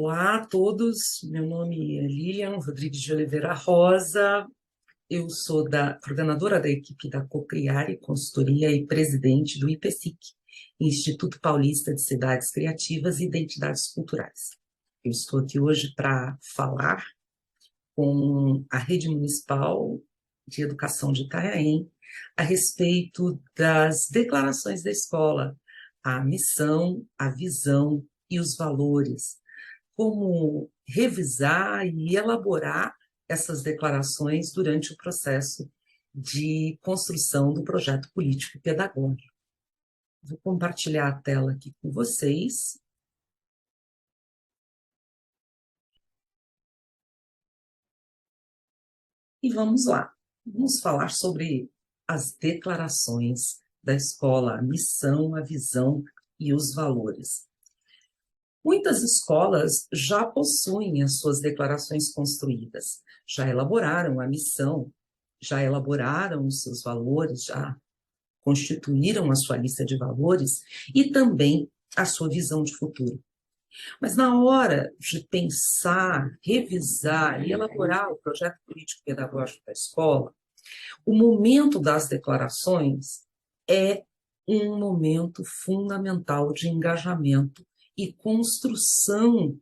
Olá a todos, meu nome é Lilian Rodrigues de Oliveira Rosa, eu sou coordenadora da equipe da Cocriare Consultoria e presidente do IPSIC, Instituto Paulista de Cidades Criativas e Identidades Culturais. Eu estou aqui hoje para falar com a Rede Municipal de Educação de Itanhaém a respeito das declarações da escola, a missão, a visão e os valores, como revisar e elaborar essas declarações durante o processo de construção do projeto político e pedagógico. Vou compartilhar a tela aqui com vocês. E vamos lá. Vamos falar sobre as declarações da escola, a missão, a visão e os valores. Muitas escolas já possuem as suas declarações construídas, já elaboraram a missão, já elaboraram os seus valores, já constituíram a sua lista de valores e também a sua visão de futuro. Mas na hora de pensar, revisar e elaborar o projeto político-pedagógico da escola, o momento das declarações é um momento fundamental de engajamento e construção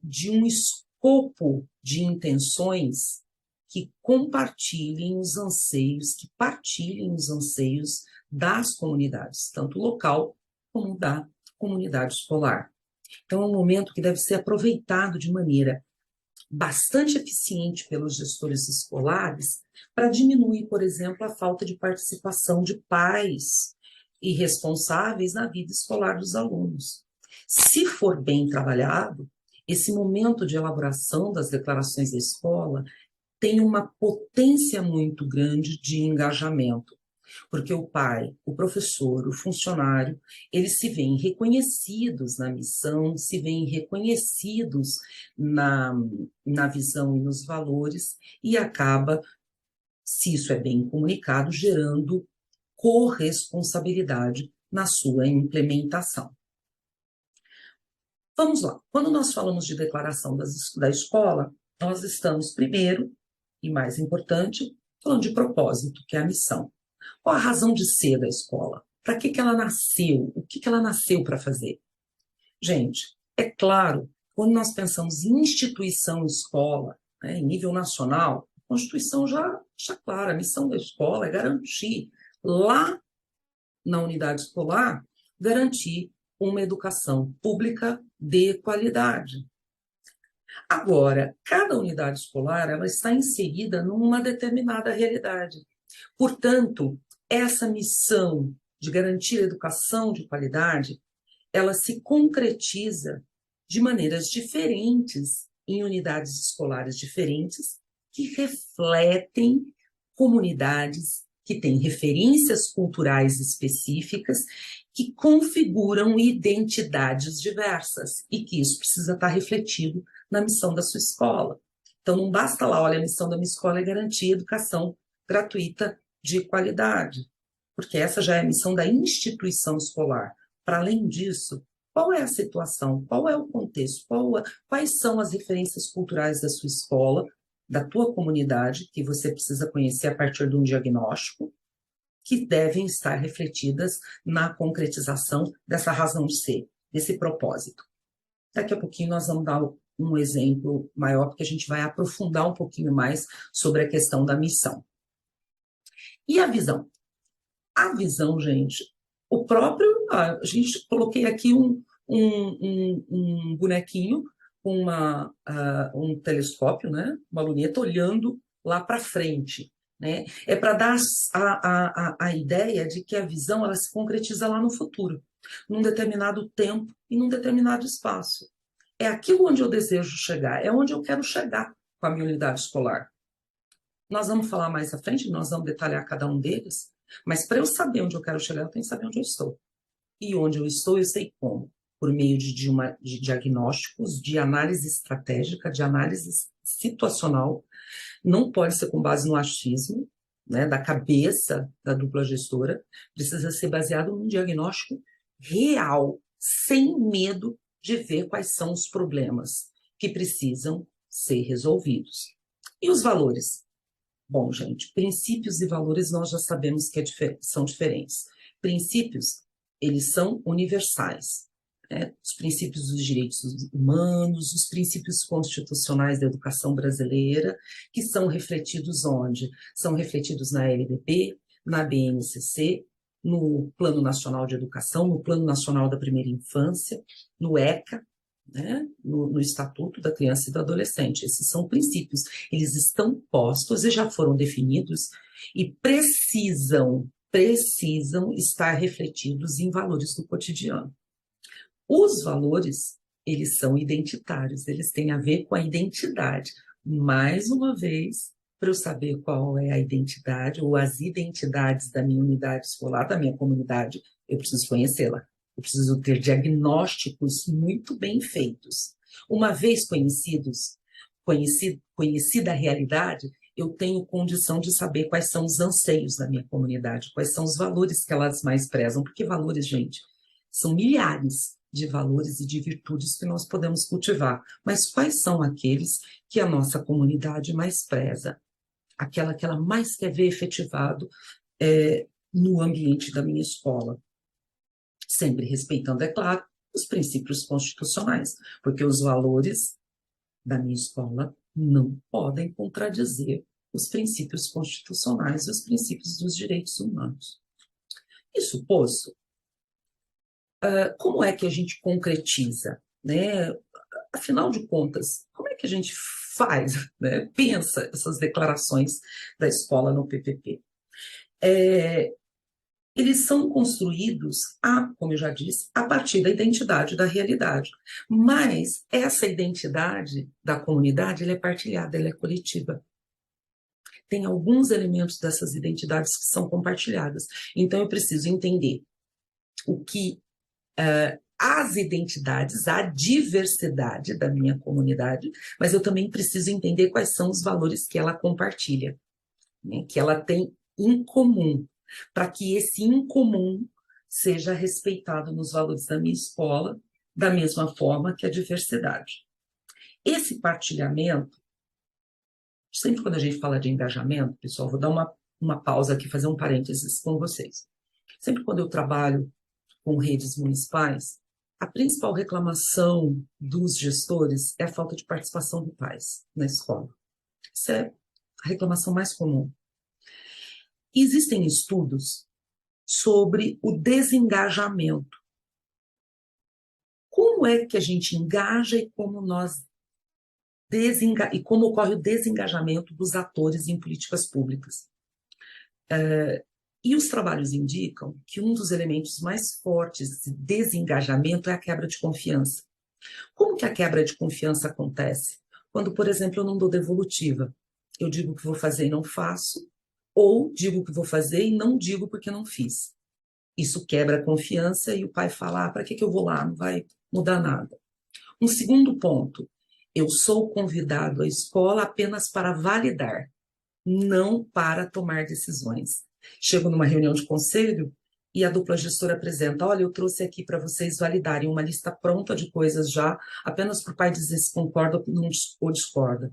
de um escopo de intenções que compartilhem os anseios, que partilhem os anseios das comunidades, tanto local como da comunidade escolar. Então, é um momento que deve ser aproveitado de maneira bastante eficiente pelos gestores escolares para diminuir, por exemplo, a falta de participação de pais e responsáveis na vida escolar dos alunos. Se for bem trabalhado, esse momento de elaboração das declarações da escola tem uma potência muito grande de engajamento, porque o pai, o professor, o funcionário, eles se veem reconhecidos na missão, se veem reconhecidos na visão e nos valores, e acaba, se isso é bem comunicado, gerando corresponsabilidade na sua implementação. Vamos lá. Quando nós falamos de declaração da escola, nós estamos, primeiro, e mais importante, falando de propósito, que é a missão. Qual a razão de ser da escola? Para que ela nasceu? O que ela nasceu para fazer? Gente, é claro, quando nós pensamos em instituição escola, né, em nível nacional, a Constituição já clara, a missão da escola é garantir, lá na unidade escolar, garantir uma educação pública de qualidade. Agora, cada unidade escolar ela está inserida numa determinada realidade. Portanto, essa missão de garantir educação de qualidade, ela se concretiza de maneiras diferentes em unidades escolares diferentes que refletem comunidades que têm referências culturais específicas que configuram identidades diversas e que isso precisa estar refletido na missão da sua escola. Então, não basta lá, olha, a missão da minha escola é garantir educação gratuita de qualidade, porque essa já é a missão da instituição escolar. Para além disso, qual é a situação, qual é o contexto, quais são as referências culturais da sua escola, da tua comunidade, que você precisa conhecer a partir de um diagnóstico, que devem estar refletidas na concretização dessa razão de ser, desse propósito. Daqui a pouquinho nós vamos dar um exemplo maior, porque a gente vai aprofundar um pouquinho mais sobre a questão da missão. E a visão? A visão, gente, a gente coloquei aqui um bonequinho com um telescópio, né, uma luneta olhando lá para frente, né? É para dar a ideia de que a visão ela se concretiza lá no futuro, num determinado tempo e num determinado espaço. É aquilo onde eu desejo chegar, é onde eu quero chegar com a minha unidade escolar. Nós vamos falar mais à frente, nós vamos detalhar cada um deles, mas para eu saber onde eu quero chegar, eu tenho que saber onde eu estou. E onde eu estou, eu sei como. Por meio de diagnósticos, de análise estratégica, de análise situacional. Não pode ser com base no achismo, né, da cabeça da dupla gestora. Precisa ser baseado num diagnóstico real, sem medo de ver quais são os problemas que precisam ser resolvidos. E os valores? Bom, gente, princípios e valores nós já sabemos que são diferentes. Princípios, eles são universais, né? Os princípios dos direitos humanos, os princípios constitucionais da educação brasileira, que são refletidos onde? São refletidos na LDB, na BNCC, no Plano Nacional de Educação, no Plano Nacional da Primeira Infância, no ECA, né? No Estatuto da Criança e do Adolescente. Esses são princípios, eles estão postos e já foram definidos e precisam estar refletidos em valores do cotidiano. Os valores, eles são identitários, eles têm a ver com a identidade. Mais uma vez, para eu saber qual é a identidade ou as identidades da minha unidade escolar, da minha comunidade, eu preciso conhecê-la. Eu preciso ter diagnósticos muito bem feitos. Uma vez conhecida a realidade, eu tenho condição de saber quais são os anseios da minha comunidade, quais são os valores que elas mais prezam, porque valores, gente, são milhares de valores e de virtudes que nós podemos cultivar, mas quais são aqueles que a nossa comunidade mais preza, aquela que ela mais quer ver efetivado no ambiente da minha escola? Sempre respeitando, é claro, os princípios constitucionais, porque os valores da minha escola não podem contradizer os princípios constitucionais e os princípios dos direitos humanos. Isso posto, como é que a gente concretiza, né? Afinal de contas, como é que a gente faz, né? Pensa essas declarações da escola no PPP? Eles são construídos, como eu já disse, a partir da identidade da realidade. Mas essa identidade da comunidade, ela é partilhada, ela é coletiva. Tem alguns elementos dessas identidades que são compartilhadas. Então, eu preciso entender o que as identidades, a diversidade da minha comunidade, mas eu também preciso entender quais são os valores que ela compartilha, né, que ela tem em comum, para que esse incomum seja respeitado nos valores da minha escola, da mesma forma que a diversidade. Esse partilhamento, sempre quando a gente fala de engajamento, pessoal, vou dar uma pausa aqui, fazer um parênteses com vocês. Sempre quando eu trabalho com redes municipais, a principal reclamação dos gestores é a falta de participação de pais na escola. Essa é a reclamação mais comum. Existem estudos sobre o desengajamento. Como é que a gente engaja e como como ocorre o desengajamento dos atores em políticas públicas? E os trabalhos indicam que um dos elementos mais fortes de desengajamento é a quebra de confiança. Como que a quebra de confiança acontece? Quando, por exemplo, eu não dou devolutiva. Eu digo que vou fazer e não faço, ou digo que vou fazer e não digo porque não fiz. Isso quebra a confiança e o pai fala, para que eu vou lá? Não vai mudar nada. Um segundo ponto, eu sou convidado à escola apenas para validar, não para tomar decisões. Chego numa reunião de conselho e a dupla gestora apresenta, olha, eu trouxe aqui para vocês validarem uma lista pronta de coisas já, apenas para o pai dizer se concorda ou discorda.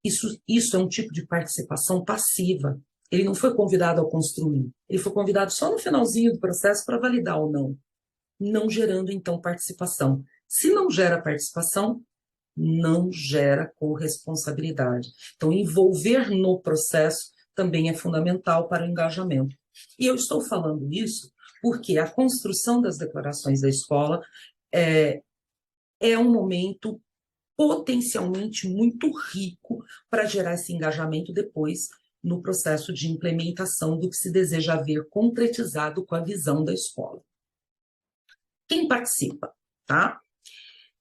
Isso é um tipo de participação passiva. Ele não foi convidado a construir, ele foi convidado só no finalzinho do processo para validar ou não, não gerando, então, participação. Se não gera participação, não gera corresponsabilidade. Então, envolver no processo também é fundamental para o engajamento. E eu estou falando isso porque a construção das declarações da escola é um momento potencialmente muito rico para gerar esse engajamento depois no processo de implementação do que se deseja ver concretizado com a visão da escola. Quem participa, tá?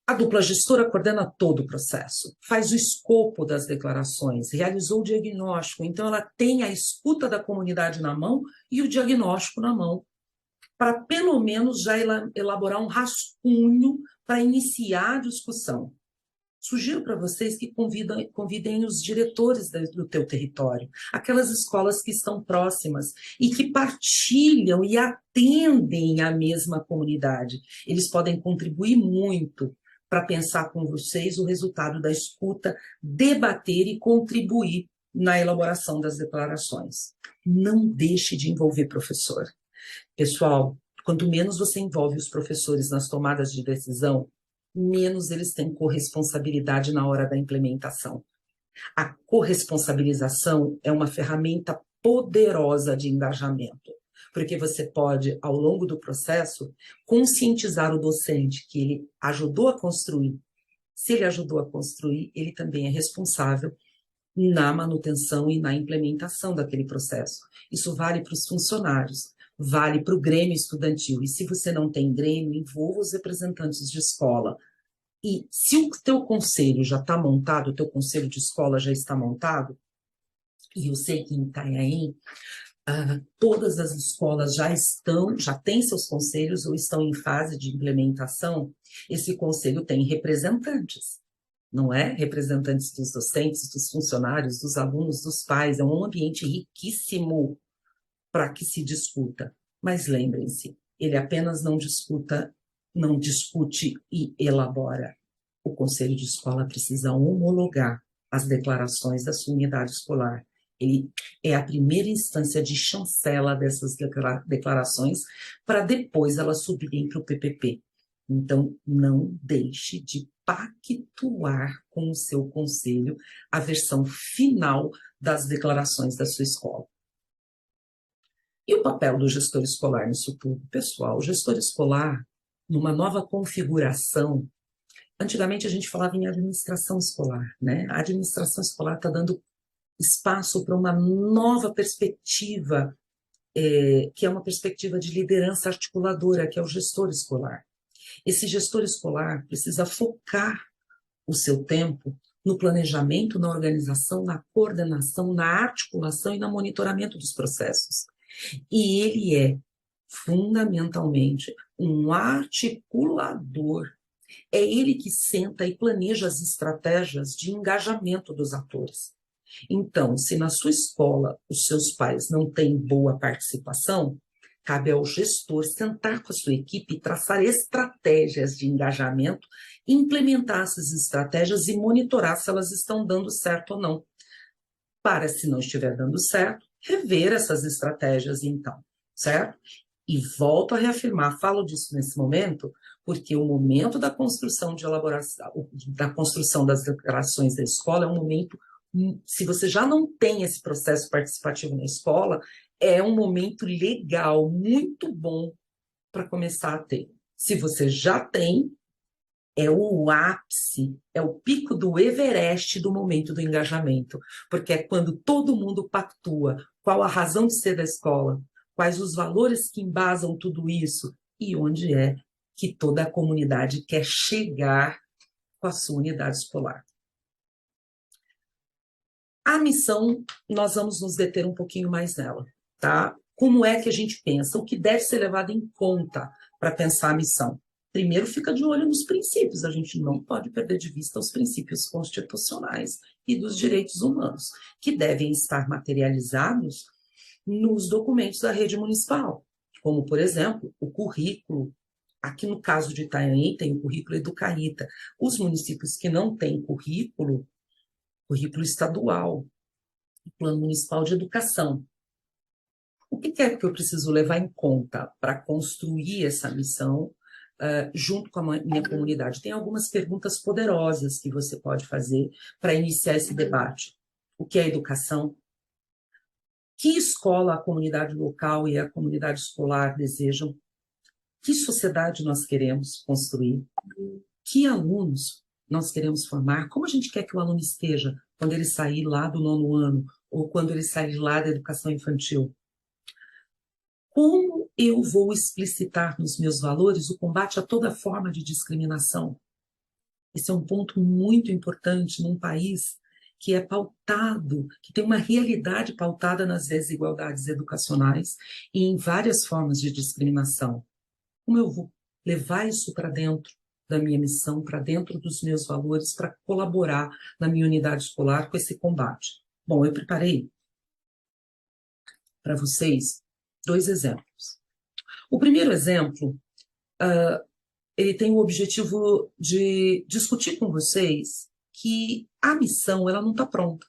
A dupla gestora coordena todo o processo, faz o escopo das declarações, realizou o diagnóstico, então ela tem a escuta da comunidade na mão e o diagnóstico na mão, para pelo menos já elaborar um rascunho para iniciar a discussão. Sugiro para vocês que convidem os diretores do teu território, aquelas escolas que estão próximas e que partilham e atendem a mesma comunidade. Eles podem contribuir muito para pensar com vocês o resultado da escuta, debater e contribuir na elaboração das declarações. Não deixe de envolver professor. Pessoal, quanto menos você envolve os professores nas tomadas de decisão, menos eles têm corresponsabilidade na hora da implementação. A corresponsabilização é uma ferramenta poderosa de engajamento, porque você pode, ao longo do processo, conscientizar o docente que ele ajudou a construir. Se ele ajudou a construir, ele também é responsável na manutenção e na implementação daquele processo. Isso vale para os funcionários, vale para o Grêmio estudantil. E se você não tem Grêmio, envolva os representantes de escola. E se o teu conselho já está montado, o teu conselho de escola já está montado, e eu sei que em Itanhaém, todas as escolas já têm seus conselhos ou estão em fase de implementação, esse conselho tem representantes, não é? Representantes dos docentes, dos funcionários, dos alunos, dos pais. É um ambiente riquíssimo para que se discuta. Mas lembrem-se, ele apenas não discute e elabora. O conselho de escola precisa homologar as declarações da sua unidade escolar. Ele é a primeira instância de chancela dessas declarações para depois elas subirem para o PPP. Então, não deixe de pactuar com o seu conselho a versão final das declarações da sua escola. E o papel do gestor escolar nisso tudo? Pessoal, o gestor escolar, numa nova configuração, antigamente a gente falava em administração escolar, né? A administração escolar está dando espaço para uma nova perspectiva, que é uma perspectiva de liderança articuladora, que é o gestor escolar. Esse gestor escolar precisa focar o seu tempo no planejamento, na organização, na coordenação, na articulação e no monitoramento dos processos. E ele é, fundamentalmente, um articulador. É ele que senta e planeja as estratégias de engajamento dos atores. Então, se na sua escola os seus pais não têm boa participação, cabe ao gestor sentar com a sua equipe e traçar estratégias de engajamento, implementar essas estratégias e monitorar se elas estão dando certo ou não. Para, se não estiver dando certo, rever essas estratégias então, certo? E volto a reafirmar, falo disso nesse momento, porque o momento da construção de elaboração, da construção das declarações da escola é um momento, se você já não tem esse processo participativo na escola, é um momento legal, muito bom para começar a ter. Se você já tem, é o ápice, é o pico do Everest do momento do engajamento, porque é quando todo mundo pactua qual a razão de ser da escola, quais os valores que embasam tudo isso e onde é que toda a comunidade quer chegar com a sua unidade escolar. A missão, nós vamos nos deter um pouquinho mais nela, tá? Como é que a gente pensa? O que deve ser levado em conta para pensar a missão? Primeiro, fica de olho nos princípios. A gente não pode perder de vista os princípios constitucionais e dos direitos humanos, que devem estar materializados nos documentos da rede municipal, como, por exemplo, o currículo. Aqui no caso de Itanhaém tem o currículo Educaíta. Os municípios que não têm currículo estadual, o Plano Municipal de Educação. O que é que eu preciso levar em conta para construir essa missão junto com a minha comunidade? Tem algumas perguntas poderosas que você pode fazer para iniciar esse debate. O que é educação? Que escola a comunidade local e a comunidade escolar desejam? Que sociedade nós queremos construir? Que alunos nós queremos formar? Como a gente quer que o aluno esteja quando ele sair lá do 9º ano ou quando ele sair lá da educação infantil? Como eu vou explicitar nos meus valores o combate a toda forma de discriminação? Esse é um ponto muito importante num país que é pautado, que tem uma realidade pautada nas desigualdades educacionais e em várias formas de discriminação. Como eu vou levar isso para dentro da minha missão, para dentro dos meus valores, para colaborar na minha unidade escolar com esse combate? Bom, eu preparei para vocês 2 exemplos. O primeiro exemplo, ele tem o objetivo de discutir com vocês que a missão ela não está pronta,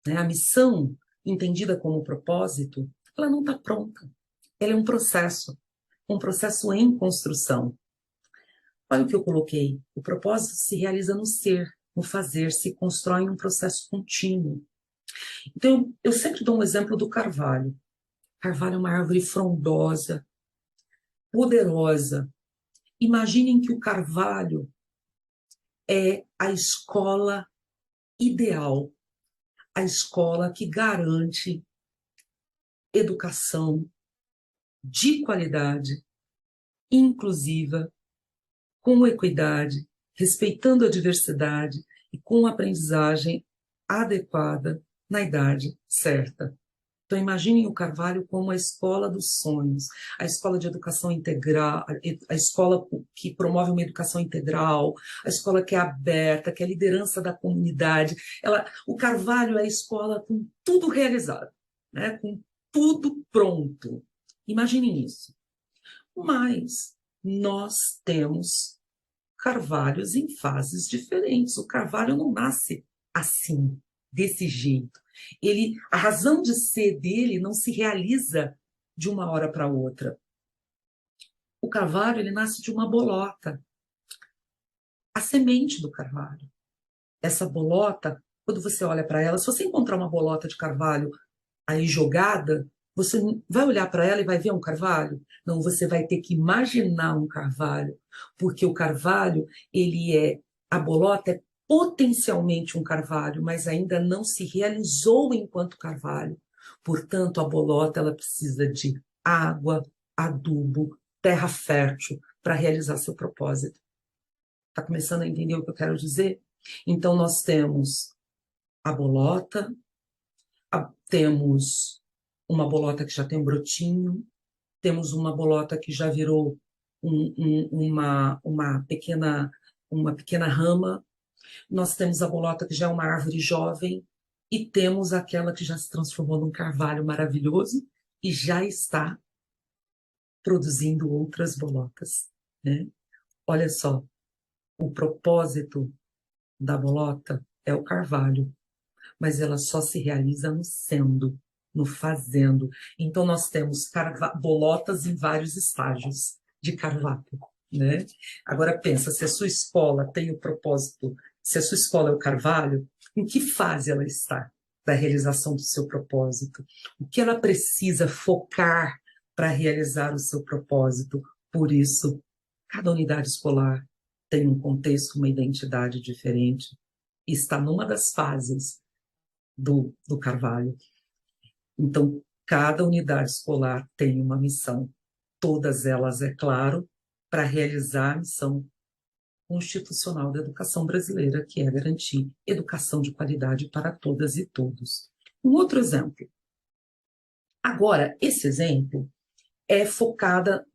né? A missão, entendida como propósito, ela não está pronta. Ela é um processo em construção. Olha o que eu coloquei. O propósito se realiza no ser, no fazer, se constrói em um processo contínuo. Então, eu sempre dou um exemplo do carvalho. Carvalho é uma árvore frondosa, poderosa. Imaginem que o carvalho é a escola ideal, a escola que garante educação de qualidade, inclusiva, com equidade, respeitando a diversidade e com aprendizagem adequada na idade certa. Então, imaginem o Carvalho como a escola dos sonhos, a escola de educação integral, a escola que promove uma educação integral, a escola que é aberta, que é a liderança da comunidade. O Carvalho é a escola com tudo realizado, né? Com tudo pronto. Imaginem isso. Mas nós temos carvalhos em fases diferentes. O carvalho não nasce assim, desse jeito. A razão de ser dele não se realiza de uma hora para outra. O carvalho, ele nasce de uma bolota. A semente do carvalho. Essa bolota, quando você olha para ela, se você encontrar uma bolota de carvalho aí jogada, você vai olhar para ela e vai ver um carvalho? Não, você vai ter que imaginar um carvalho, porque o carvalho, a bolota é potencialmente um carvalho, mas ainda não se realizou enquanto carvalho. Portanto, a bolota ela precisa de água, adubo, terra fértil para realizar seu propósito. Está começando a entender o que eu quero dizer? Então, nós temos a bolota, temos uma bolota que já tem um brotinho, temos uma bolota que já virou uma pequena rama, nós temos a bolota que já é uma árvore jovem e temos aquela que já se transformou num carvalho maravilhoso e já está produzindo outras bolotas, né? Olha só, o propósito da bolota é o carvalho, mas ela só se realiza no sendo, no fazendo. Então, nós temos bolotas em vários estágios de carvalho, né? Agora, pensa, se a sua escola tem o propósito, se a sua escola é o carvalho, em que fase ela está da realização do seu propósito? O que ela precisa focar para realizar o seu propósito? Por isso, cada unidade escolar tem um contexto, uma identidade diferente, e está numa das fases do carvalho. Então, cada unidade escolar tem uma missão, todas elas, é claro, para realizar a missão constitucional da educação brasileira, que é garantir educação de qualidade para todas e todos. Um outro exemplo. Agora, esse exemplo é focada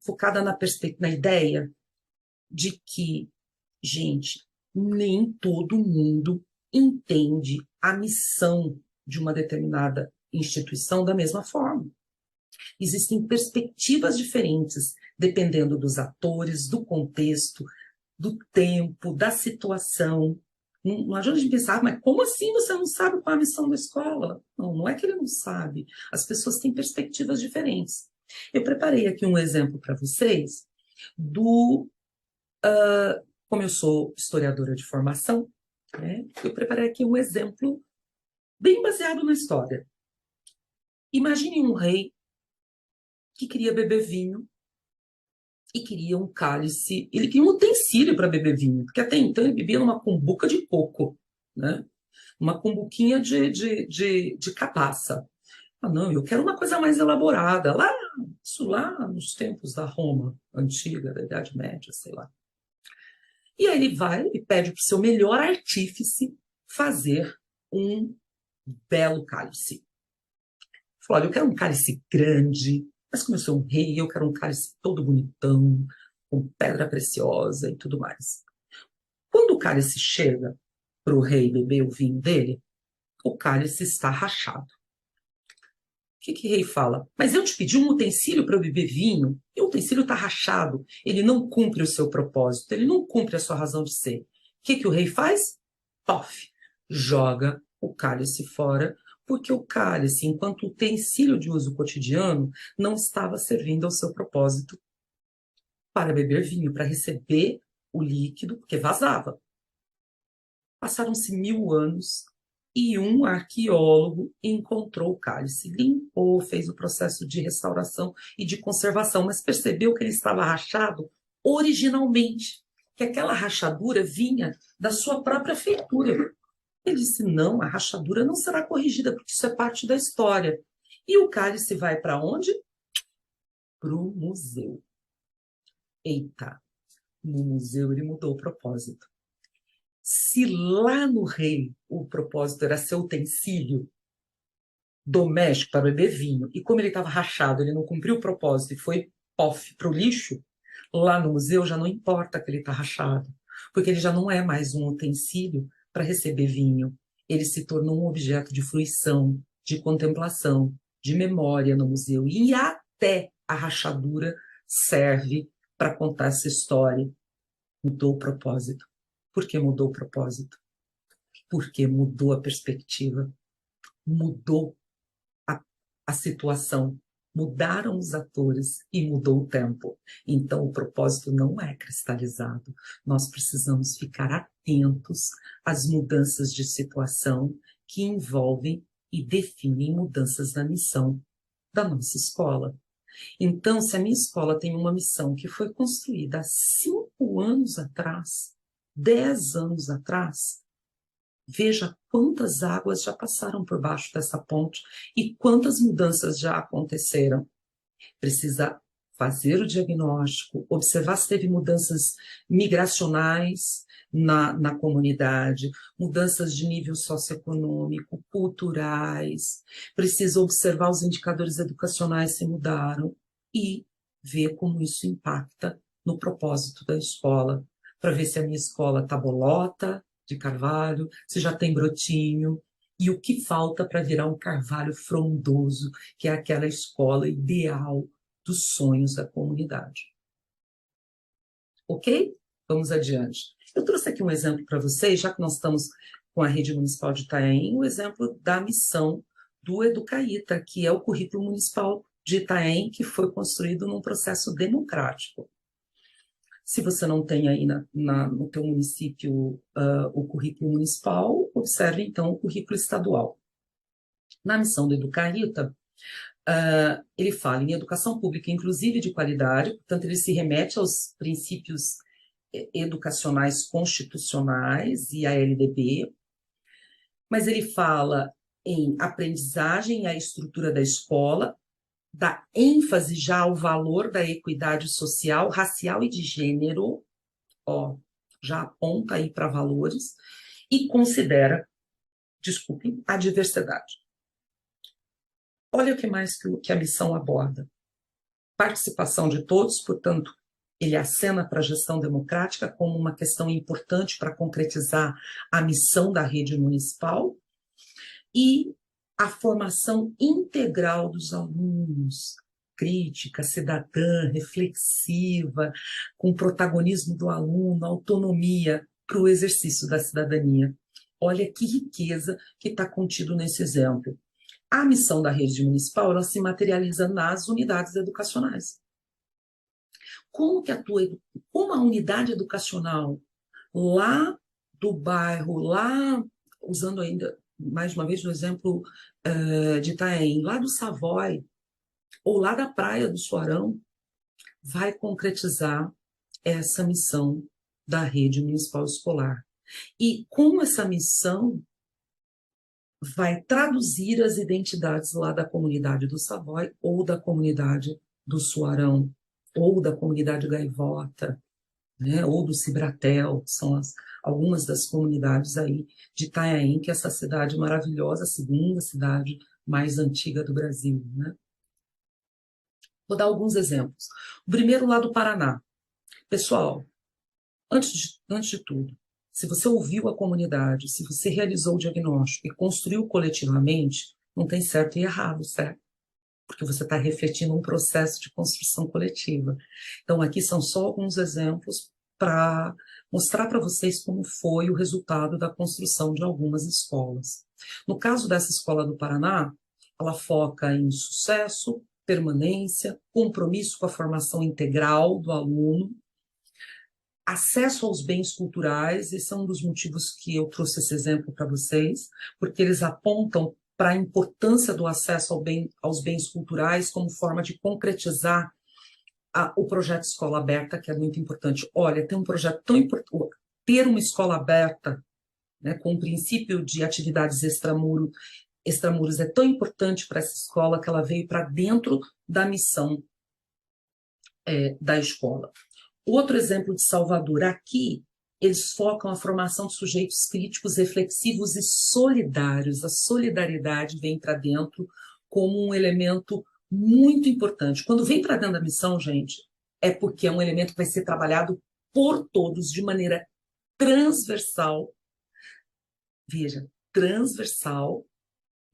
na ideia de que, gente, nem todo mundo entende a missão de uma determinada instituição da mesma forma. Existem perspectivas diferentes, dependendo dos atores, do contexto, do tempo, da situação. Não adianta a gente pensar, mas como assim você não sabe qual é a missão da escola? Não, não é que ele não sabe. As pessoas têm perspectivas diferentes. Eu preparei aqui um exemplo para vocês como eu sou historiadora de formação, né, eu preparei aqui um exemplo bem baseado na história. Imagine um rei que queria beber vinho e queria um cálice, ele queria um utensílio para beber vinho, porque até então ele bebia numa cumbuca de coco, né? Uma cumbuquinha de cabaça. Ah, não, eu quero uma coisa mais elaborada, isso lá nos tempos da Roma antiga, da Idade Média, sei lá. E aí ele vai e pede para o seu melhor artífice fazer um belo cálice. Falou, olha, eu quero um cálice grande, mas como eu sou um rei, eu quero um cálice todo bonitão, com pedra preciosa e tudo mais. Quando o cálice chega para o rei beber o vinho dele, o cálice está rachado. O que o rei fala? Mas eu te pedi um utensílio para eu beber vinho, e o utensílio está rachado. Ele não cumpre o seu propósito, ele não cumpre a sua razão de ser. O que o rei faz? Pof! Joga o cálice fora, porque o cálice, enquanto utensílio de uso cotidiano, não estava servindo ao seu propósito para beber vinho, para receber o líquido, porque vazava. Passaram-se 1000 anos e um arqueólogo encontrou o cálice, limpou, fez o processo de restauração e de conservação, mas percebeu que ele estava rachado originalmente, que aquela rachadura vinha da sua própria feitura. Ele disse, não, a rachadura não será corrigida, porque isso é parte da história. E o cálice vai para onde? Para o museu. Eita, no museu ele mudou o propósito. Se lá no rei o propósito era ser utensílio doméstico para beber vinho, e como ele estava rachado, ele não cumpriu o propósito e foi off para o lixo, lá no museu já não importa que ele está rachado, porque ele já não é mais um utensílio para receber vinho. Ele se tornou um objeto de fruição, de contemplação, de memória no museu. E até a rachadura serve para contar essa história. Mudou o propósito. Por que mudou o propósito? Porque mudou a perspectiva, mudou a situação, mudaram os atores e mudou o tempo. Então, o propósito não é cristalizado. Nós precisamos ficar atentos às mudanças de situação que envolvem e definem mudanças na missão da nossa escola. Então, se a minha escola tem uma missão que foi construída há 5 anos atrás, 10 anos atrás, veja quantas águas já passaram por baixo dessa ponte e quantas mudanças já aconteceram. Precisa fazer o diagnóstico, observar se teve mudanças migracionais na comunidade, mudanças de nível socioeconômico, culturais. Precisa observar os indicadores educacionais se mudaram e ver como isso impacta no propósito da escola, para ver se a minha escola está bolota, de carvalho, se já tem brotinho, e o que falta para virar um carvalho frondoso, que é aquela escola ideal dos sonhos da comunidade. Ok? Vamos adiante. Eu trouxe aqui um exemplo para vocês, já que nós estamos com a Rede Municipal de Itanhaém, um exemplo da missão do Educaíta, que é o currículo municipal de Itanhaém, que foi construído num processo democrático. Se você não tem aí no teu município o currículo municipal, observe então o currículo estadual. Na missão do Educaíta, ele fala em educação pública inclusiva e de qualidade, portanto ele se remete aos princípios educacionais constitucionais e à LDB, mas ele fala em aprendizagem e a estrutura da escola, dá ênfase já ao valor da equidade social, racial e de gênero, já aponta aí para valores, e considera, desculpem, a diversidade. Olha o que mais que a missão aborda. Participação de todos, portanto, ele acena para a gestão democrática como uma questão importante para concretizar a missão da rede municipal, e a formação integral dos alunos, crítica, cidadã, reflexiva, com protagonismo do aluno, autonomia para o exercício da cidadania. Olha que riqueza que está contido nesse exemplo. A missão da rede municipal, ela se materializa nas unidades educacionais. Como a unidade educacional lá do bairro, lá, usando ainda mais uma vez no exemplo de Itanhaém, lá do Savoy, ou lá da praia do Suarão, vai concretizar essa missão da rede municipal escolar. E com essa missão, vai traduzir as identidades lá da comunidade do Savoy, ou da comunidade do Suarão, ou da comunidade Gaivota, né, ou do Cibratel, que são algumas das comunidades aí de Itanhaém, que é essa cidade maravilhosa, a segunda cidade mais antiga do Brasil, né? Vou dar alguns exemplos. O primeiro lá do Paraná. Pessoal, antes de tudo, se você ouviu a comunidade, se você realizou o diagnóstico e construiu coletivamente, não tem certo e errado, certo? Porque você está refletindo um processo de construção coletiva. Então, aqui são só alguns exemplos para mostrar para vocês como foi o resultado da construção de algumas escolas. No caso dessa escola do Paraná, ela foca em sucesso, permanência, compromisso com a formação integral do aluno, acesso aos bens culturais. Esse é um dos motivos que eu trouxe esse exemplo para vocês, porque eles apontam para a importância do acesso aos bens culturais como forma de concretizar o projeto Escola Aberta, que é muito importante. Olha, tem um projeto tão importante, ter uma escola aberta, né, com o princípio de atividades extramuros é tão importante para essa escola que ela veio para dentro da missão da escola. Outro exemplo de Salvador, aqui eles focam a formação de sujeitos críticos, reflexivos e solidários. A solidariedade vem para dentro como um elemento muito importante. Quando vem para dentro da missão, gente, é porque é um elemento que vai ser trabalhado por todos de maneira transversal. Veja, transversal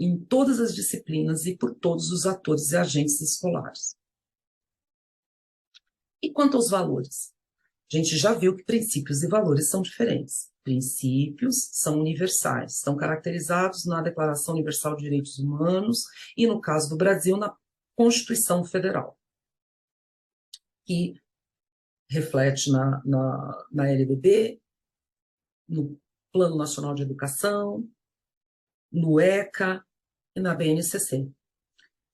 em todas as disciplinas e por todos os atores e agentes escolares. E quanto aos valores? A gente já viu que princípios e valores são diferentes. Princípios são universais, estão caracterizados na Declaração Universal de Direitos Humanos e, no caso do Brasil, na Constituição Federal, que reflete na LDB, no Plano Nacional de Educação, no ECA e na BNCC.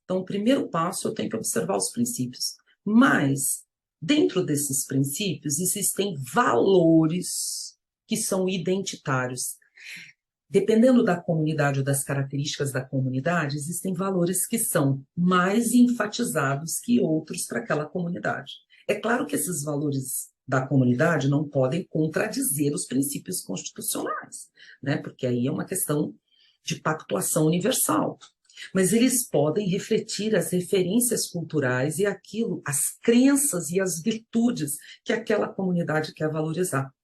Então, o primeiro passo, eu tenho que observar os princípios. Mas, dentro desses princípios, existem valores que são identitários. Dependendo da comunidade ou das características da comunidade, existem valores que são mais enfatizados que outros para aquela comunidade. É claro que esses valores da comunidade não podem contradizer os princípios constitucionais, né? Porque aí é uma questão de pactuação universal. Mas eles podem refletir as referências culturais e aquilo, as crenças e as virtudes que aquela comunidade quer valorizar.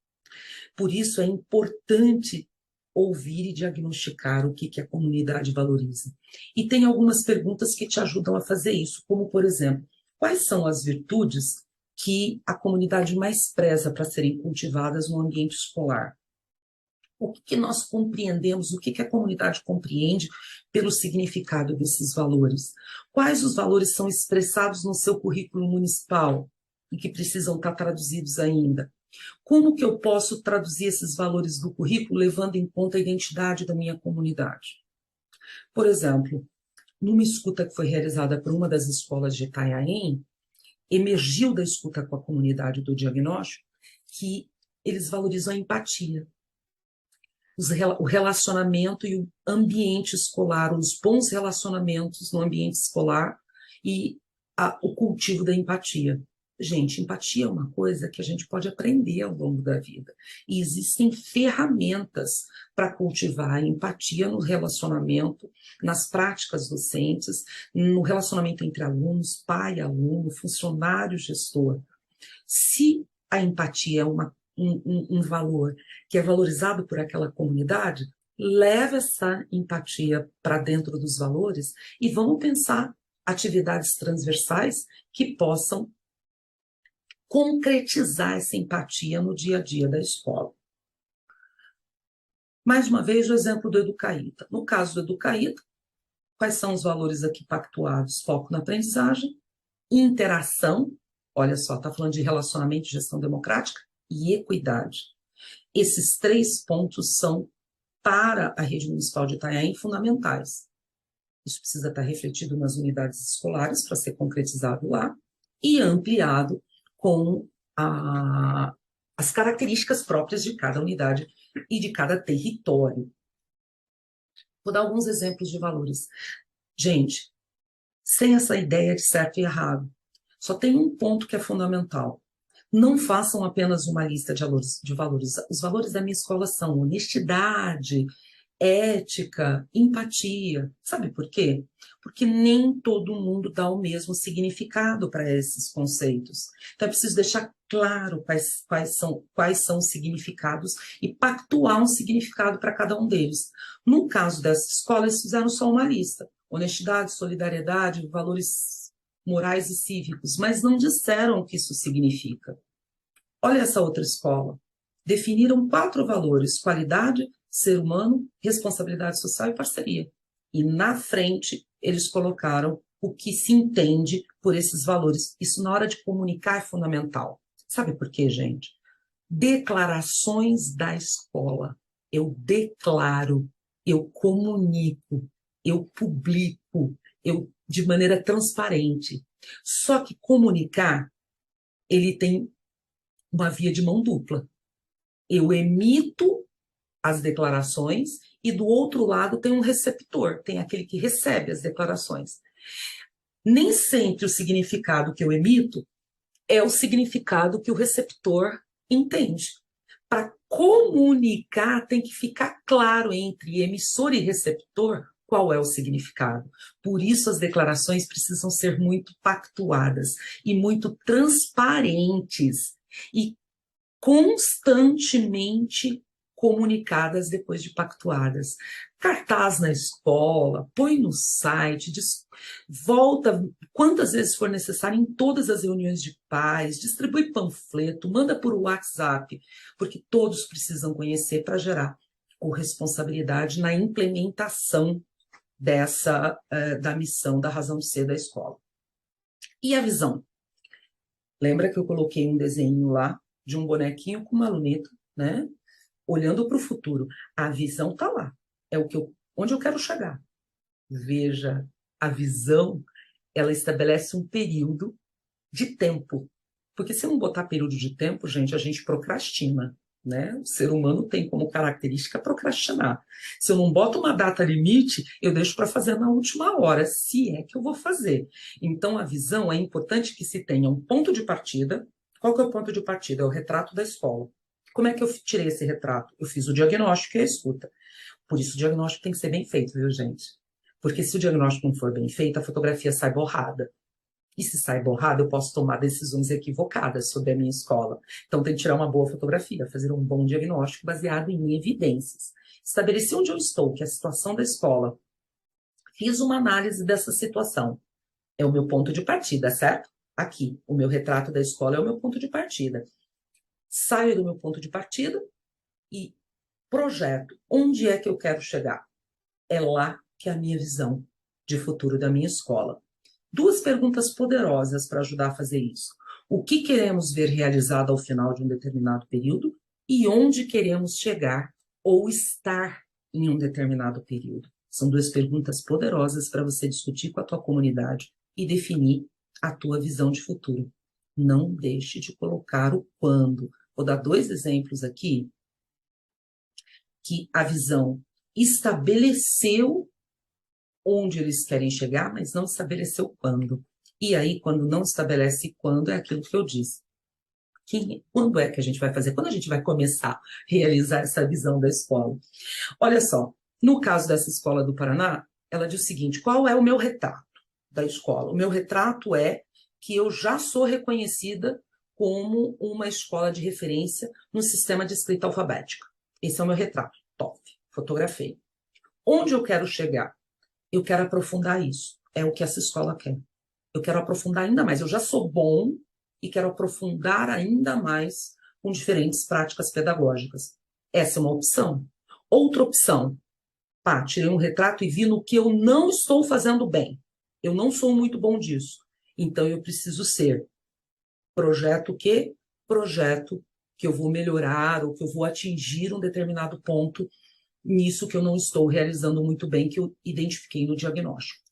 Por isso é importante ouvir e diagnosticar o que a comunidade valoriza. E tem algumas perguntas que te ajudam a fazer isso, como, por exemplo, quais são as virtudes que a comunidade mais preza para serem cultivadas no ambiente escolar? O que nós compreendemos, o que a comunidade compreende pelo significado desses valores? Quais os valores são expressados no seu currículo municipal e que precisam estar traduzidos ainda? Como que eu posso traduzir esses valores do currículo levando em conta a identidade da minha comunidade? Por exemplo, numa escuta que foi realizada por uma das escolas de Itanhaém, emergiu da escuta com a comunidade do diagnóstico que eles valorizam a empatia, o relacionamento e o ambiente escolar, os bons relacionamentos no ambiente escolar e o cultivo da empatia. Gente, empatia é uma coisa que a gente pode aprender ao longo da vida. E existem ferramentas para cultivar a empatia no relacionamento, nas práticas docentes, no relacionamento entre alunos, pai, aluno, funcionário, gestor. Se a empatia é um valor que é valorizado por aquela comunidade, leva essa empatia para dentro dos valores e vamos pensar atividades transversais que possam concretizar essa empatia no dia a dia da escola. Mais uma vez, o exemplo do Educaíta. No caso do Educaíta, quais são os valores aqui pactuados? Foco na aprendizagem, interação, olha só, está falando de relacionamento, gestão democrática e equidade. Esses 3 pontos são, para a rede municipal de Itanhaém, fundamentais. Isso precisa estar refletido nas unidades escolares para ser concretizado lá e ampliado com as características próprias de cada unidade e de cada território. Vou dar alguns exemplos de valores. Gente, sem essa ideia de certo e errado, só tem um ponto que é fundamental. Não façam apenas uma lista de valores. Os valores da minha escola são honestidade, ética, empatia. Sabe por quê? Porque nem todo mundo dá o mesmo significado para esses conceitos. Então, é preciso deixar claro quais são os significados e pactuar um significado para cada um deles. No caso dessa escola, eles fizeram só uma lista: honestidade, solidariedade, valores morais e cívicos, mas não disseram o que isso significa. Olha essa outra escola. Definiram 4 valores: qualidade, ser humano, responsabilidade social e parceria. E na frente eles colocaram o que se entende por esses valores. Isso na hora de comunicar é fundamental. Sabe por quê, gente? Declarações da escola. Eu declaro, eu comunico, eu publico, de maneira transparente. Só que comunicar, ele tem uma via de mão dupla. Eu emito as declarações e do outro lado tem um receptor, tem aquele que recebe as declarações. Nem sempre o significado que eu emito é o significado que o receptor entende. Para comunicar, tem que ficar claro entre emissor e receptor qual é o significado. Por isso, as declarações precisam ser muito pactuadas e muito transparentes e constantemente comunicadas depois de pactuadas. Cartaz na escola, põe no site, volta quantas vezes for necessário em todas as reuniões de pais, distribui panfleto, manda por WhatsApp, porque todos precisam conhecer para gerar corresponsabilidade na implementação da missão, da razão de ser da escola. E a visão? Lembra que eu coloquei um desenho lá de um bonequinho com uma luneta, né? Olhando para o futuro. A visão está lá. É onde eu quero chegar. Veja, a visão, ela estabelece um período de tempo. Porque se não botar período de tempo, gente, a gente procrastina, né? O ser humano tem como característica procrastinar. Se eu não boto uma data limite, eu deixo para fazer na última hora, se é que eu vou fazer. Então, a visão é importante que se tenha um ponto de partida. Qual que é o ponto de partida? É o retrato da escola. Como é que eu tirei esse retrato? Eu fiz o diagnóstico e a escuta. Por isso, o diagnóstico tem que ser bem feito, viu, gente? Porque se o diagnóstico não for bem feito, a fotografia sai borrada. E se sai borrada, eu posso tomar decisões equivocadas sobre a minha escola. Então, tem que tirar uma boa fotografia, fazer um bom diagnóstico baseado em evidências. Estabeleci onde eu estou, que é a situação da escola. Fiz uma análise dessa situação. É o meu ponto de partida, certo? Aqui, o meu retrato da escola é o meu ponto de partida. Saio do meu ponto de partida e projeto. Onde é que eu quero chegar? É lá que é a minha visão de futuro da minha escola. 2 perguntas poderosas para ajudar a fazer isso. O que queremos ver realizado ao final de um determinado período e onde queremos chegar ou estar em um determinado período? São 2 perguntas poderosas para você discutir com a tua comunidade e definir a tua visão de futuro. Não deixe de colocar o quando. Vou dar 2 exemplos aqui que a visão estabeleceu onde eles querem chegar, mas não estabeleceu quando. E aí, quando não estabelece quando, é aquilo que eu disse. Quando é que a gente vai fazer? Quando a gente vai começar a realizar essa visão da escola? Olha só, no caso dessa escola do Paraná, ela diz o seguinte: qual é o meu retrato da escola? O meu retrato é que eu já sou reconhecida como uma escola de referência no sistema de escrita alfabética. Esse é o meu retrato. Top. Fotografei. Onde eu quero chegar? Eu quero aprofundar isso. É o que essa escola quer. Eu quero aprofundar ainda mais. Eu já sou bom e quero aprofundar ainda mais com diferentes práticas pedagógicas. Essa é uma opção. Outra opção. Pá, tirei um retrato e vi no que eu não estou fazendo bem. Eu não sou muito bom disso. Então, eu preciso ser projeto que? Projeto que eu vou melhorar ou que eu vou atingir um determinado ponto nisso que eu não estou realizando muito bem, que eu identifiquei no diagnóstico.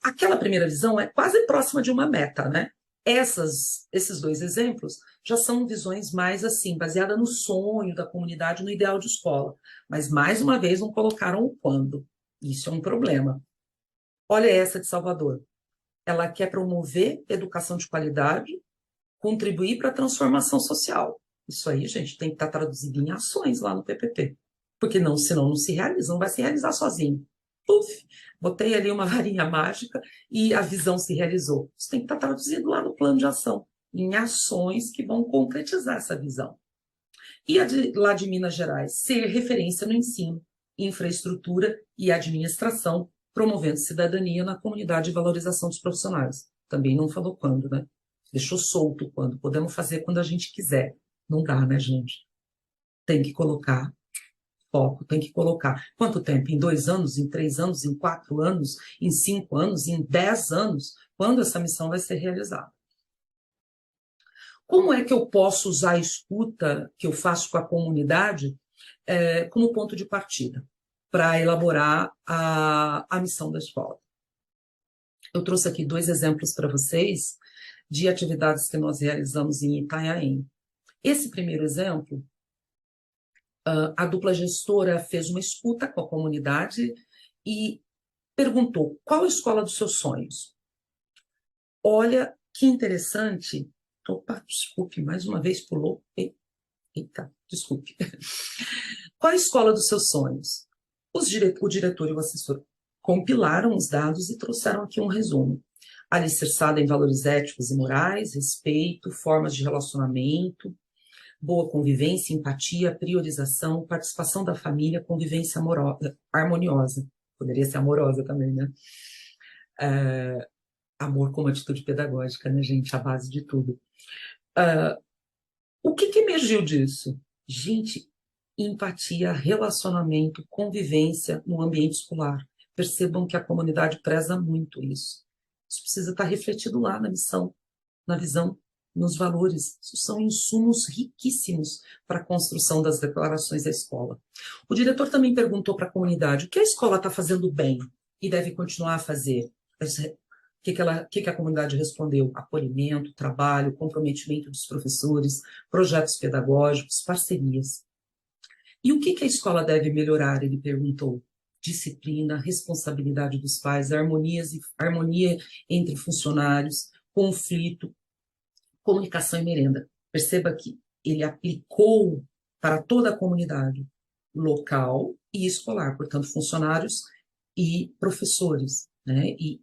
Aquela primeira visão é quase próxima de uma meta, né? Esses 2 exemplos já são visões mais assim, baseadas no sonho da comunidade, no ideal de escola. Mas, mais uma vez, não colocaram o quando. Isso é um problema. Olha essa de Salvador. Ela quer promover educação de qualidade, contribuir para a transformação social. Isso aí, gente, tem que estar traduzido em ações lá no PPP. Porque não, senão não se realiza, não vai se realizar sozinho. Puf, botei ali uma varinha mágica e a visão se realizou. Isso tem que estar traduzido lá no plano de ação, em ações que vão concretizar essa visão. E lá de Minas Gerais, ser referência no ensino, infraestrutura e administração, promovendo cidadania na comunidade e valorização dos profissionais. Também não falou quando, né? Deixou solto quando. Podemos fazer quando a gente quiser. Não dá, né, gente? Tem que colocar foco, tem que colocar. Quanto tempo? Em 2 anos, em 3 anos, em 4 anos, em 5 anos, em 10 anos? Quando essa missão vai ser realizada? Como é que eu posso usar a escuta que eu faço com a comunidade como ponto de partida para elaborar a missão da escola? Eu trouxe aqui 2 exemplos para vocês de atividades que nós realizamos em Itanhaém. Esse primeiro exemplo, a dupla gestora fez uma escuta com a comunidade e perguntou: qual a escola dos seus sonhos? Olha que interessante. Opa, desculpe, mais uma vez pulou. Eita, desculpe. Qual a escola dos seus sonhos? O diretor e o assessor compilaram os dados e trouxeram aqui um resumo. Alicerçada em valores éticos e morais, respeito, formas de relacionamento, boa convivência, empatia, priorização, participação da família, convivência harmoniosa. Poderia ser amorosa também, né? Amor como atitude pedagógica, né, gente? A base de tudo. O que emergiu disso? Gente, empatia, relacionamento, convivência no ambiente escolar. Percebam que a comunidade preza muito isso. Isso precisa estar refletido lá na missão, na visão, nos valores. Isso são insumos riquíssimos para a construção das declarações da escola. O diretor também perguntou para a comunidade o que a escola está fazendo bem e deve continuar a fazer. O que a comunidade respondeu? Acolhimento, trabalho, comprometimento dos professores, projetos pedagógicos, parcerias. E o que a escola deve melhorar? Ele perguntou. Disciplina, responsabilidade dos pais, harmonia entre funcionários, conflito, comunicação e merenda. Perceba que ele aplicou para toda a comunidade, local e escolar, portanto, funcionários e professores, né? E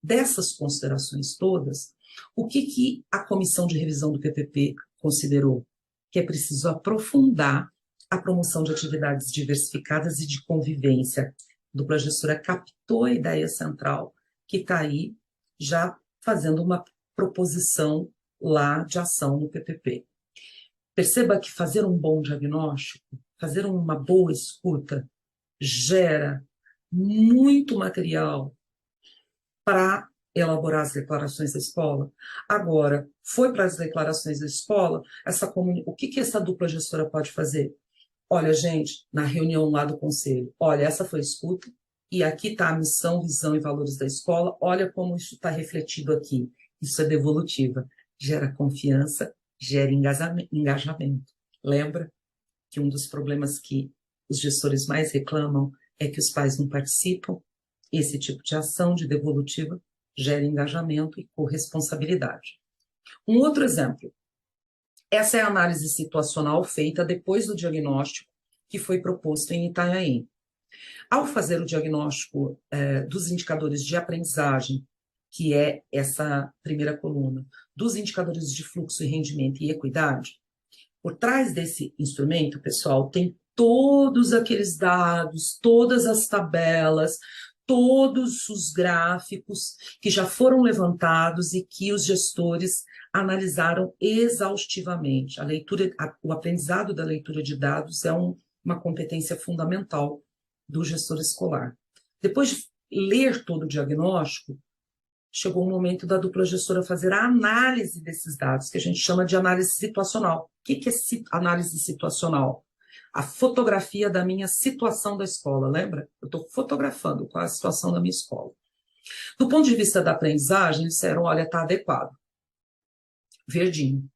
dessas considerações todas, o que a comissão de revisão do PPP considerou? Que é preciso aprofundar a promoção de atividades diversificadas e de convivência. A dupla gestora captou a ideia central, que está aí já fazendo uma proposição lá de ação no PPP. Perceba que fazer um bom diagnóstico, fazer uma boa escuta, gera muito material para elaborar as declarações da escola. Agora, foi para as declarações da escola, o que essa dupla gestora pode fazer? Olha, gente, na reunião lá do conselho, olha, essa foi a escuta, e aqui está a missão, visão e valores da escola, olha como isso está refletido aqui. Isso é devolutiva, gera confiança, gera engajamento. Lembra que um dos problemas que os gestores mais reclamam é que os pais não participam? Esse tipo de ação de devolutiva gera engajamento e corresponsabilidade. Um outro exemplo. Essa é a análise situacional feita depois do diagnóstico que foi proposto em Itanhaém. Ao fazer o diagnóstico dos indicadores de aprendizagem, que é essa primeira coluna, dos indicadores de fluxo e rendimento e equidade, por trás desse instrumento, pessoal, tem todos aqueles dados, todas as tabelas, todos os gráficos que já foram levantados e que os gestores analisaram exaustivamente. O aprendizado da leitura de dados é uma competência fundamental do gestor escolar. Depois de ler todo o diagnóstico, chegou o momento da dupla gestora fazer a análise desses dados, que a gente chama de análise situacional. O que é análise situacional? A fotografia da minha situação da escola, lembra? Eu estou fotografando qual é a situação da minha escola. Do ponto de vista da aprendizagem, eles disseram, olha, está adequado. Verdinho.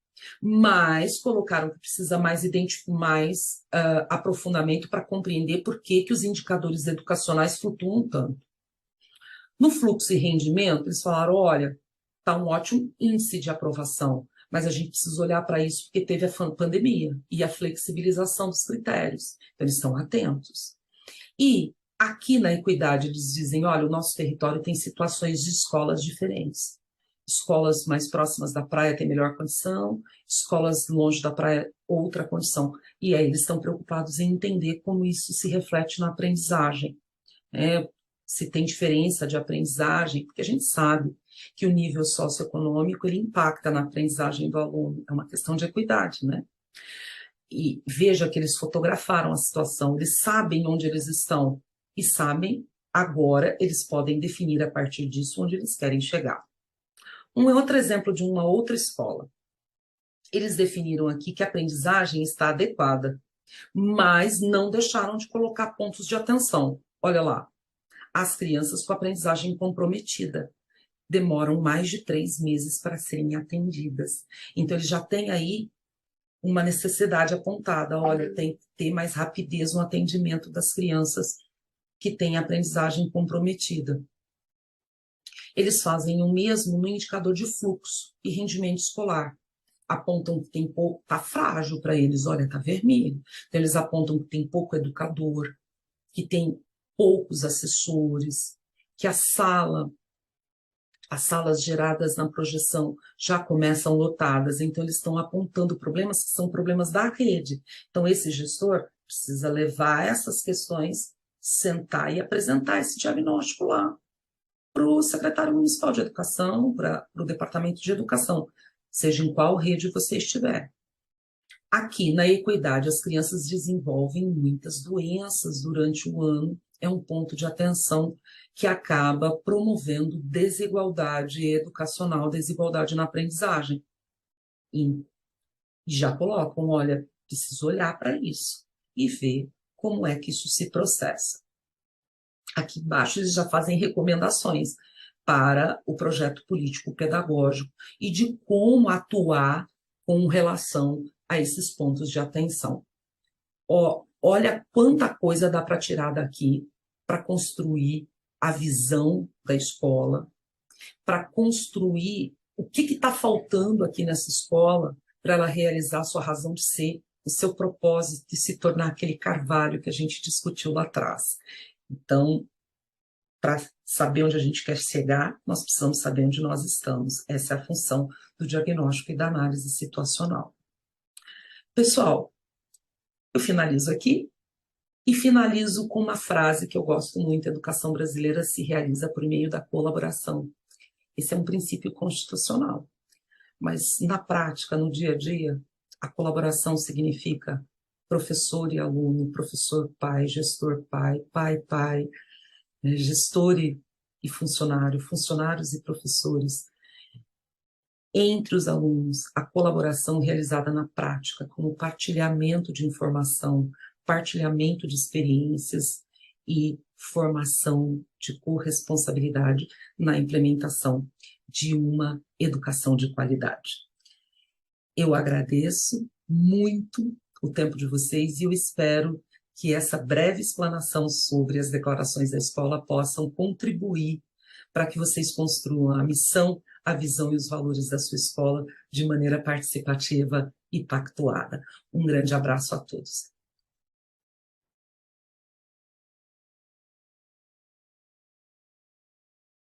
Mas colocaram que precisa mais aprofundamento para compreender por que os indicadores educacionais flutuam tanto. No fluxo e rendimento, eles falaram, olha, está um ótimo índice de aprovação, mas a gente precisa olhar para isso porque teve a pandemia e a flexibilização dos critérios. Então, eles estão atentos. E aqui na equidade eles dizem, olha, o nosso território tem situações de escolas diferentes. Escolas mais próximas da praia têm melhor condição, escolas longe da praia, outra condição. E aí eles estão preocupados em entender como isso se reflete na aprendizagem. Se tem diferença de aprendizagem, porque a gente sabe que o nível socioeconômico ele impacta na aprendizagem do aluno. É uma questão de equidade, né? E veja que eles fotografaram a situação, eles sabem onde eles estão e sabem, agora eles podem definir a partir disso onde eles querem chegar. Um outro exemplo de uma outra escola. Eles definiram aqui que a aprendizagem está adequada, mas não deixaram de colocar pontos de atenção. Olha lá, as crianças com aprendizagem comprometida demoram mais de 3 meses para serem atendidas. Então, eles já têm aí uma necessidade apontada. Olha, tem que ter mais rapidez no atendimento das crianças que têm aprendizagem comprometida. Eles fazem o mesmo no indicador de fluxo e rendimento escolar. Apontam que tem pouco, está frágil para eles, olha, está vermelho. Então, eles apontam que tem pouco educador, que tem poucos assessores, que as salas geradas na projeção já começam lotadas, então eles estão apontando problemas que são problemas da rede. Então, esse gestor precisa levar essas questões, sentar e apresentar esse diagnóstico lá para o secretário municipal de educação, para o departamento de educação, seja em qual rede você estiver. Aqui, na equidade, as crianças desenvolvem muitas doenças durante o ano, é um ponto de atenção que acaba promovendo desigualdade educacional, desigualdade na aprendizagem. E já colocam, olha, preciso olhar para isso e ver como é que isso se processa. Aqui embaixo eles já fazem recomendações para o projeto político-pedagógico e de como atuar com relação a esses pontos de atenção. Olha quanta coisa dá para tirar daqui para construir a visão da escola, para construir o que está faltando aqui nessa escola para ela realizar a sua razão de ser, o seu propósito de se tornar aquele carvalho que a gente discutiu lá atrás. Então, para saber onde a gente quer chegar, nós precisamos saber onde nós estamos. Essa é a função do diagnóstico e da análise situacional. Pessoal, eu finalizo aqui e finalizo com uma frase que eu gosto muito: a educação brasileira se realiza por meio da colaboração. Esse é um princípio constitucional, mas na prática, no dia a dia, a colaboração significa professor e aluno, professor pai, gestor pai, pai pai, gestor e funcionário, funcionários e professores. Entre os alunos, a colaboração realizada na prática, como partilhamento de informação, partilhamento de experiências e formação de corresponsabilidade na implementação de uma educação de qualidade. Eu agradeço muito o tempo de vocês e eu espero que essa breve explanação sobre as declarações da escola possam contribuir para que vocês construam a missão, a visão e os valores da sua escola de maneira participativa e pactuada. Um grande abraço a todos.